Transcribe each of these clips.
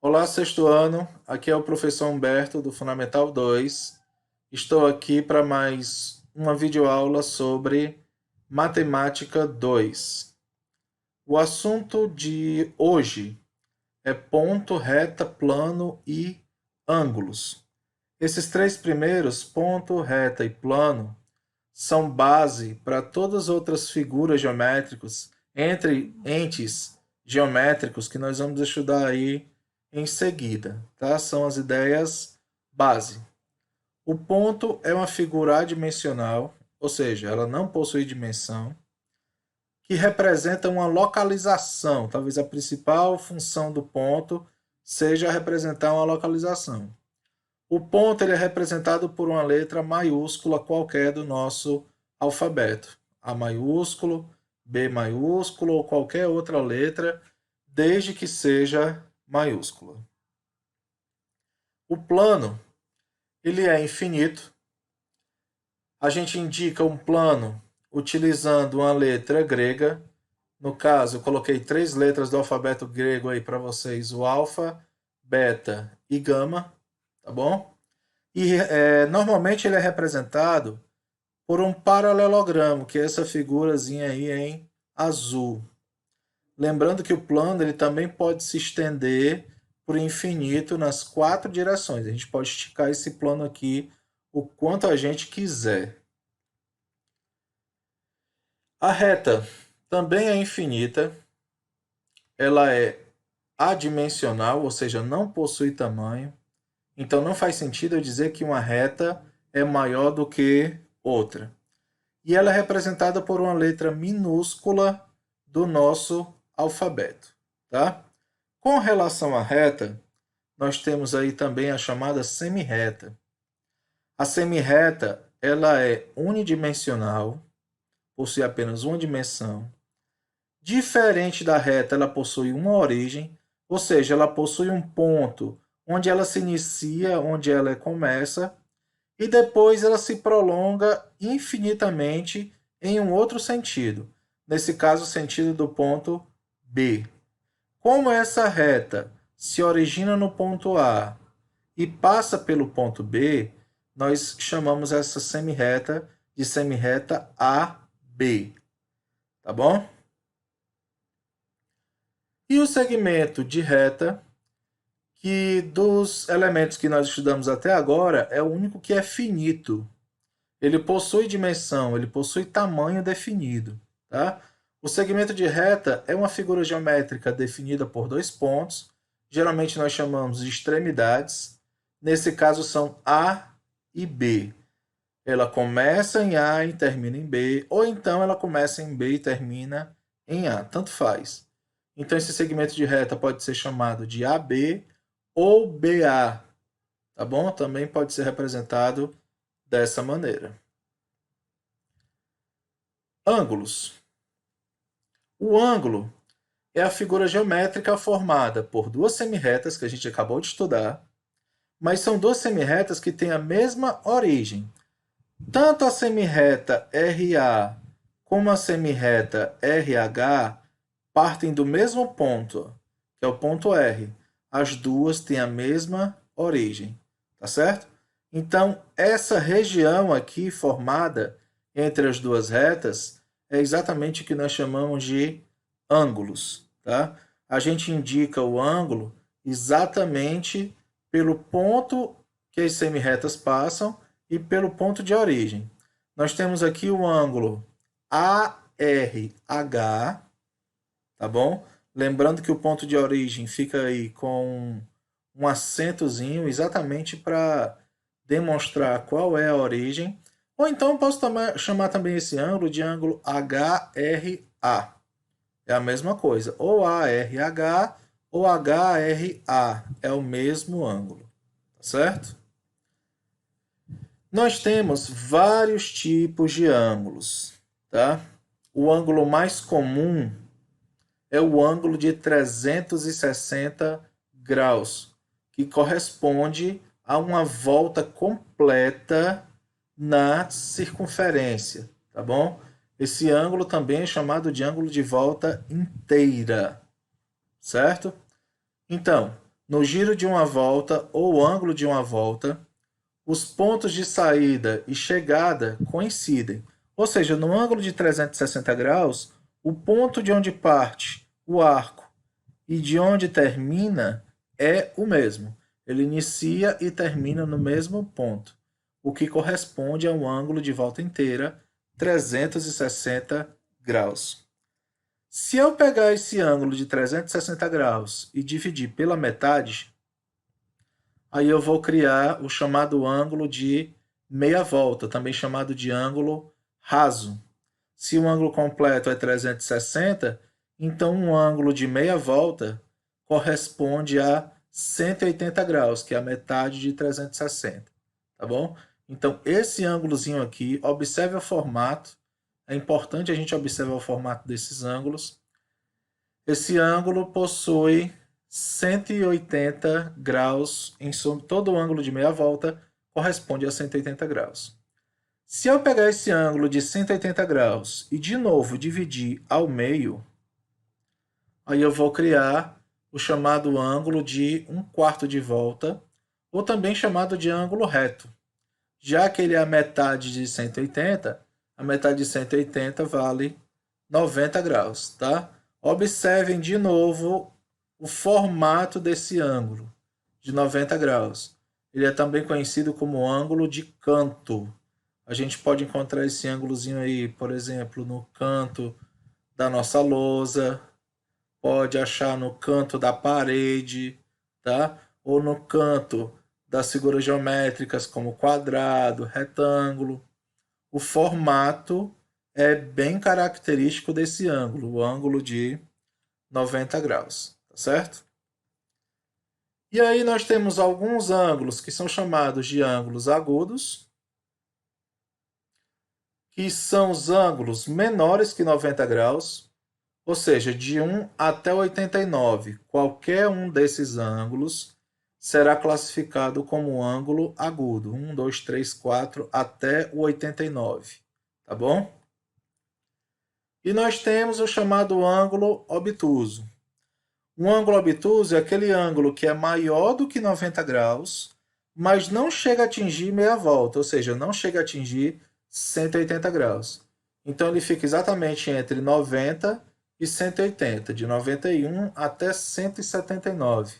Olá, sexto ano. Aqui é o professor Humberto do Fundamental 2. Estou aqui para mais uma videoaula sobre Matemática 2. O assunto de hoje é ponto, reta, plano e ângulos. Esses três primeiros, ponto, reta e plano, são base para todas as outras figuras geométricas, entre entes geométricos que nós vamos estudar aí em seguida, tá? São as ideias base. O ponto é uma figura adimensional, ou seja, ela não possui dimensão, que representa uma localização. Talvez a principal função do ponto seja representar uma localização. O ponto ele é representado por uma letra maiúscula qualquer do nosso alfabeto. A maiúsculo, B maiúsculo ou qualquer outra letra, desde que seja maiúscula. O plano ele é infinito. A gente indica um plano utilizando uma letra grega. No caso, eu coloquei três letras do alfabeto grego aí para vocês: o alfa, beta e gama, tá bom? E normalmente ele é representado por um paralelogramo, que é essa figurazinha aí em azul. Lembrando que o plano ele também pode se estender por infinito nas quatro direções. A gente pode esticar esse plano aqui o quanto a gente quiser. A reta também é infinita. Ela é adimensional, ou seja, não possui tamanho. Então não faz sentido eu dizer que uma reta é maior do que outra. E ela é representada por uma letra minúscula do nosso alfabeto, tá? Com relação à reta, nós temos aí também a chamada semirreta. A semirreta, ela é unidimensional, possui apenas uma dimensão. Diferente da reta, ela possui uma origem, ou seja, ela possui um ponto onde ela se inicia, onde ela começa, e depois ela se prolonga infinitamente em um outro sentido. Nesse caso, o sentido do ponto B. Como essa reta se origina no ponto A e passa pelo ponto B, nós chamamos essa semirreta de semirreta AB. Tá bom? E o segmento de reta, que dos elementos que nós estudamos até agora, é o único que é finito. Ele possui dimensão, ele possui tamanho definido. Tá? O segmento de reta é uma figura geométrica definida por dois pontos, geralmente nós chamamos de extremidades. Nesse caso são A e B. Ela começa em A e termina em B, ou então ela começa em B e termina em A, tanto faz. Então esse segmento de reta pode ser chamado de AB ou BA, tá bom? Também pode ser representado dessa maneira. Ângulos. O ângulo é a figura geométrica formada por duas semirretas que a gente acabou de estudar, mas são duas semirretas que têm a mesma origem. Tanto a semirreta RA como a semirreta RH partem do mesmo ponto, que é o ponto R. As duas têm a mesma origem, tá certo? Então, essa região aqui formada entre as duas retas é exatamente o que nós chamamos de ângulos, tá? A gente indica o ângulo exatamente pelo ponto que as semirretas passam e pelo ponto de origem. Nós temos aqui o ângulo ARH, tá bom? Lembrando que o ponto de origem fica aí com um acentozinho exatamente para demonstrar qual é a origem. Ou então posso chamar também esse ângulo de ângulo HRA. É a mesma coisa. Ou ARH ou HRA. É o mesmo ângulo. Tá certo? Nós temos vários tipos de ângulos. Tá? O ângulo mais comum é o ângulo de 360 graus, que corresponde a uma volta completa na circunferência, tá bom? Esse ângulo também é chamado de ângulo de volta inteira, certo? Então, no giro de uma volta ou ângulo de uma volta, os pontos de saída e chegada coincidem. Ou seja, no ângulo de 360 graus, o ponto de onde parte o arco e de onde termina é o mesmo. Ele inicia e termina no mesmo ponto, o que corresponde a um ângulo de volta inteira, 360 graus. Se eu pegar esse ângulo de 360 graus e dividir pela metade, aí eu vou criar o chamado ângulo de meia volta, também chamado de ângulo raso. Se o ângulo completo é 360, então um ângulo de meia volta corresponde a 180 graus, que é a metade de 360, tá bom? Então, esse ângulozinho aqui, observe o formato, é importante a gente observar o formato desses ângulos. Esse ângulo possui 180 graus, em suma, todo o ângulo de meia volta corresponde a 180 graus. Se eu pegar esse ângulo de 180 graus e de novo dividir ao meio, aí eu vou criar o chamado ângulo de 1/4 de volta, ou também chamado de ângulo reto. Já que ele é a metade de 180, a metade de 180 vale 90 graus, tá? Observem de novo o formato desse ângulo de 90 graus. Ele é também conhecido como ângulo de canto. A gente pode encontrar esse ângulozinho aí, por exemplo, no canto da nossa lousa, pode achar no canto da parede, tá? Ou no canto das figuras geométricas como quadrado, retângulo. O formato é bem característico desse ângulo, o ângulo de 90 graus, tá certo? E aí nós temos alguns ângulos que são chamados de ângulos agudos, que são os ângulos menores que 90 graus, ou seja, de 1 até 89. Qualquer um desses ângulos será classificado como ângulo agudo. 1, 2, 3, 4 até o 89. Tá bom? E nós temos o chamado ângulo obtuso. Um ângulo obtuso é aquele ângulo que é maior do que 90 graus, mas não chega a atingir meia volta, ou seja, não chega a atingir 180 graus. Então ele fica exatamente entre 90 e 180, de 91 até 179.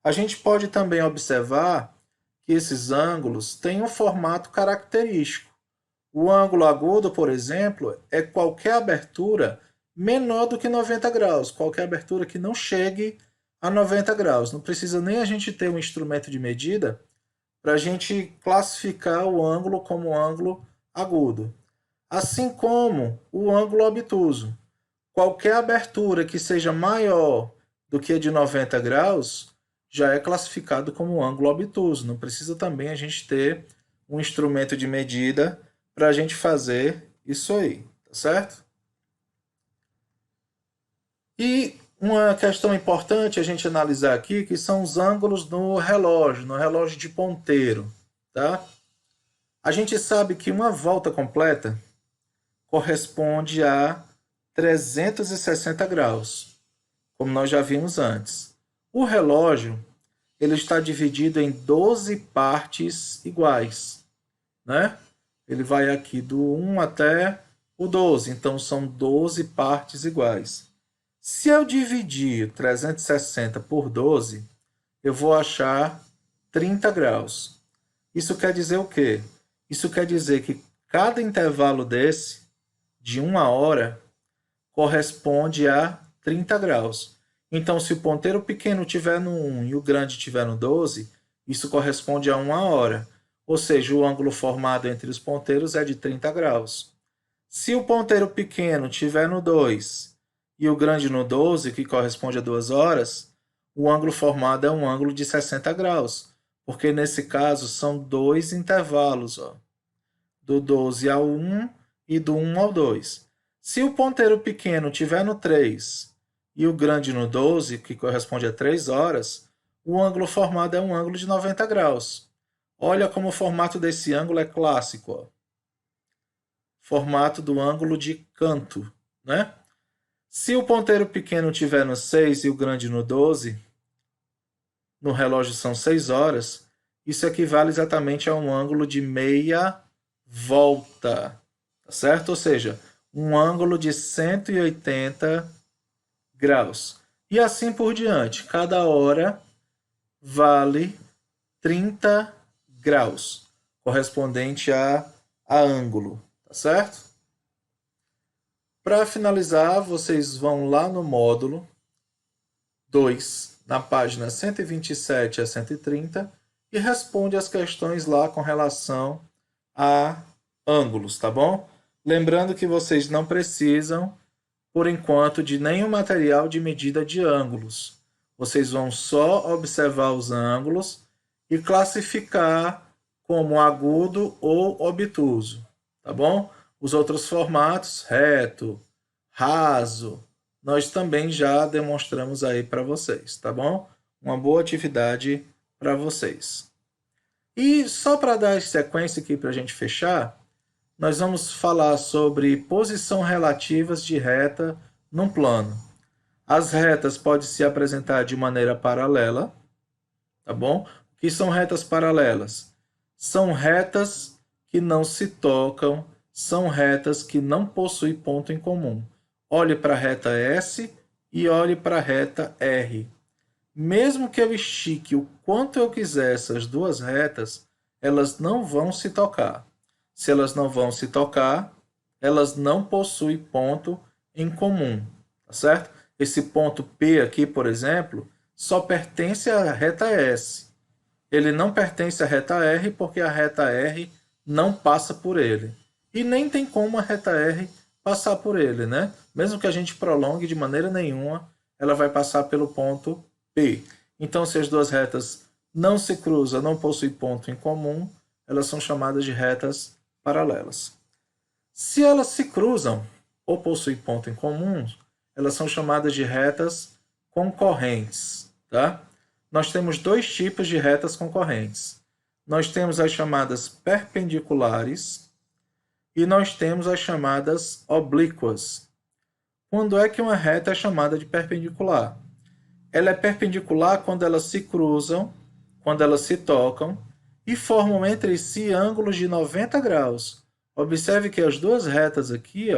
A gente pode também observar que esses ângulos têm um formato característico. O ângulo agudo, por exemplo, é qualquer abertura menor do que 90 graus, qualquer abertura que não chegue a 90 graus. Não precisa nem a gente ter um instrumento de medida para a gente classificar o ângulo como ângulo agudo. Assim como o ângulo obtuso. Qualquer abertura que seja maior do que a de 90 graus já é classificado como ângulo obtuso. Não precisa também a gente ter um instrumento de medida para a gente fazer isso aí, tá certo? E uma questão importante a gente analisar aqui, que são os ângulos no relógio de ponteiro, tá? A gente sabe que uma volta completa corresponde a 360 graus, como nós já vimos antes. O relógio ele está dividido em 12 partes iguais, né? Ele vai aqui do 1 até o 12, então são 12 partes iguais. Se eu dividir 360 por 12, eu vou achar 30 graus. Isso quer dizer o quê? Isso quer dizer que cada intervalo desse, de 1 hora, corresponde a 30 graus. Então, se o ponteiro pequeno estiver no 1 e o grande estiver no 12, isso corresponde a 1 hora. Ou seja, o ângulo formado entre os ponteiros é de 30 graus. Se o ponteiro pequeno estiver no 2 e o grande no 12, que corresponde a 2 horas, o ângulo formado é um ângulo de 60 graus, porque nesse caso são dois intervalos, ó, do 12 ao 1 e do 1 ao 2. Se o ponteiro pequeno estiver no 3 e o grande no 12, que corresponde a 3 horas, o ângulo formado é um ângulo de 90 graus. Olha como o formato desse ângulo é clássico. Ó. Formato do ângulo de canto, né? Se o ponteiro pequeno estiver no 6 e o grande no 12, no relógio são 6 horas, isso equivale exatamente a um ângulo de meia volta, tá certo? Ou seja, um ângulo de 180 graus. E assim por diante, cada hora vale 30 graus, correspondente a ângulo, tá certo? Para finalizar, vocês vão lá no módulo 2, na página 127 a 130, e responde as questões lá com relação a ângulos, tá bom? Lembrando que vocês não precisam, por enquanto, de nenhum material de medida de ângulos. Vocês vão só observar os ângulos e classificar como agudo ou obtuso, tá bom? Os outros formatos, reto, raso, nós também já demonstramos aí para vocês, tá bom? Uma boa atividade para vocês. E só para dar sequência aqui para a gente fechar, nós vamos falar sobre posição relativas de reta num plano. As retas podem se apresentar de maneira paralela, tá bom? O que são retas paralelas? São retas que não se tocam, são retas que não possuem ponto em comum. Olhe para a reta S e olhe para a reta R. Mesmo que eu estique o quanto eu quiser essas duas retas, elas não vão se tocar. Se elas não vão se tocar, elas não possuem ponto em comum, tá certo? Esse ponto P aqui, por exemplo, só pertence à reta S. Ele não pertence à reta R porque a reta R não passa por ele. E nem tem como a reta R passar por ele, né? Mesmo que a gente prolongue de maneira nenhuma, ela vai passar pelo ponto P. Então, se as duas retas não se cruzam, não possuem ponto em comum, elas são chamadas de retas paralelas. Se elas se cruzam ou possuem ponto em comum, elas são chamadas de retas concorrentes, tá? Nós temos dois tipos de retas concorrentes. Nós temos as chamadas perpendiculares e nós temos as chamadas oblíquas. Quando é que uma reta é chamada de perpendicular? Ela é perpendicular quando elas se cruzam, quando elas se tocam e formam entre si ângulos de 90 graus. Observe que as duas retas aqui,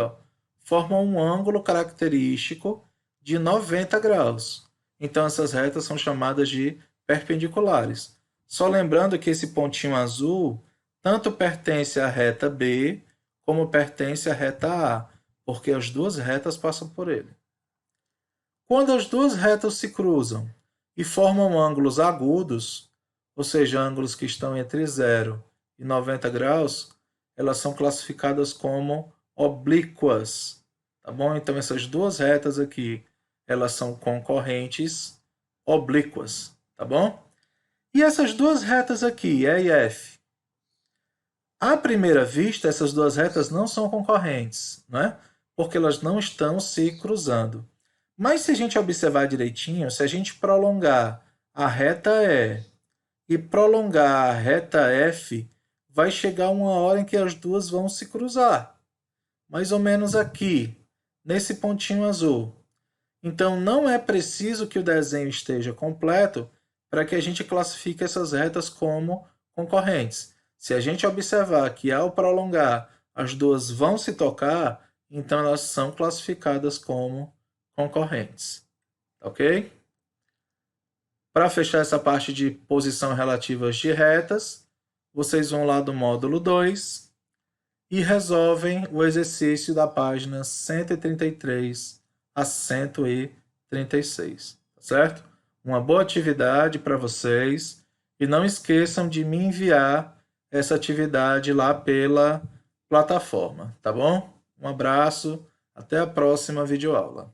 formam um ângulo característico de 90 graus. Então, essas retas são chamadas de perpendiculares. Só lembrando que esse pontinho azul tanto pertence à reta B como pertence à reta A, porque as duas retas passam por ele. Quando as duas retas se cruzam e formam ângulos agudos, ou seja, ângulos que estão entre 0 e 90 graus, elas são classificadas como oblíquas, tá bom? Então, essas duas retas aqui, elas são concorrentes oblíquas, tá bom? E essas duas retas aqui, E e F, à primeira vista, essas duas retas não são concorrentes, né? Porque elas não estão se cruzando. Mas se a gente observar direitinho, se a gente prolongar a reta E prolongar a reta F, vai chegar uma hora em que as duas vão se cruzar. Mais ou menos aqui, nesse pontinho azul. Então, não é preciso que o desenho esteja completo para que a gente classifique essas retas como concorrentes. Se a gente observar que ao prolongar as duas vão se tocar, então elas são classificadas como concorrentes. Ok? Para fechar essa parte de posição relativas de retas, vocês vão lá do módulo 2 e resolvem o exercício da página 133 a 136, tá certo? Uma boa atividade para vocês e não esqueçam de me enviar essa atividade lá pela plataforma, tá bom? Um abraço, até a próxima videoaula.